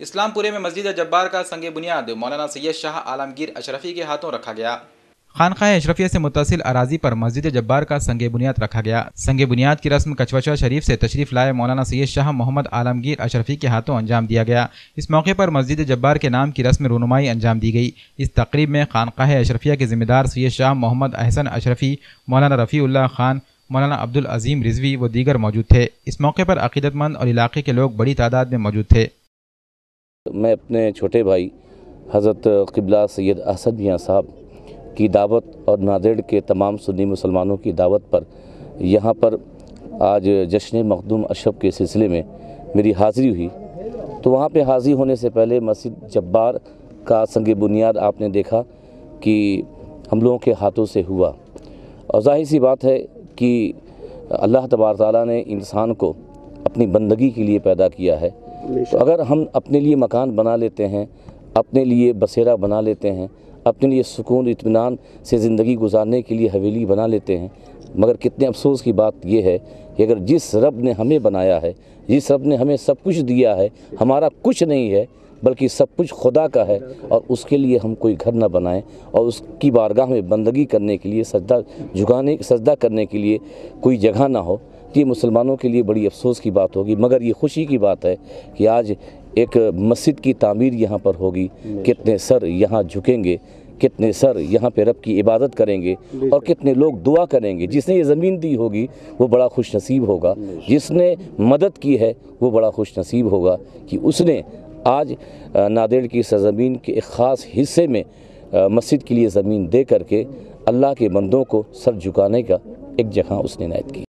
اسلام پورے میں مسجد جبار کا سنگ بنیاد مولانا سید شاہ عالمگیر اشرفی کے ہاتھوں رکھا گیا۔ خانقاہ اشرفیہ سے متصل اراضی پر مسجد جبار کا سنگ بنیاد رکھا گیا۔ سنگ بنیاد کی رسم کچوچا شریف سے تشریف لائے مولانا سید شاہ محمد عالمگیر اشرفی کے ہاتھوں انجام دیا گیا۔ اس موقع پر مسجد جبار کے نام کی رسم رونمائی انجام دی گئی۔ اس تقریب میں خانقاہ اشرفیہ کے ذمہ دار سید شاہ محمد احسن اشرفی، مولانا رفیع اللہ خان، مولانا عبدالعظیم رضوی و دیگر موجود تھے۔ اس موقع پر عقیدت مند اور علاقے کے لوگ بڑی تعداد میں موجود تھے۔ میں اپنے چھوٹے بھائی حضرت قبلہ سید اسد میاں صاحب کی دعوت اور نادیڑ کے تمام سنی مسلمانوں کی دعوت پر یہاں پر آج جشن مخدوم اشرف کے سلسلے میں میری حاضری ہوئی، تو وہاں پہ حاضری ہونے سے پہلے مسجد جبار کا سنگ بنیاد آپ نے دیکھا کہ ہم لوگوں کے ہاتھوں سے ہوا، اور ظاہر سی بات ہے کہ اللہ تبارک تعالیٰ نے انسان کو اپنی بندگی کے لیے پیدا کیا ہے، تو اگر ہم اپنے لیے مکان بنا لیتے ہیں، اپنے لیے بسیرا بنا لیتے ہیں، اپنے لیے سکون اطمینان سے زندگی گزارنے کے لیے حویلی بنا لیتے ہیں، مگر کتنے افسوس کی بات یہ ہے کہ اگر جس رب نے ہمیں بنایا ہے، جس رب نے ہمیں سب کچھ دیا ہے، ہمارا کچھ نہیں ہے بلکہ سب کچھ خدا کا ہے، اور اس کے لیے ہم کوئی گھر نہ بنائیں اور اس کی بارگاہ میں بندگی کرنے کے لیے سجدہ کرنے کے لیے کوئی جگہ نہ ہو، یہ مسلمانوں کے لیے بڑی افسوس کی بات ہوگی۔ مگر یہ خوشی کی بات ہے کہ آج ایک مسجد کی تعمیر یہاں پر ہوگی، کتنے سر یہاں جھکیں گے، کتنے سر یہاں پہ رب کی عبادت کریں گے، اور کتنے لوگ دعا کریں گے۔ جس نے یہ زمین دی ہوگی وہ بڑا خوش نصیب ہوگا، جس نے مدد کی ہے وہ بڑا خوش نصیب ہوگا کہ اس نے آج نادیڑ کی سرزمین کے ایک خاص حصے میں مسجد کے لیے زمین دے کر کے اللہ کے بندوں کو سر جھکانے کا ایک جگہ اس نے عنایت کی۔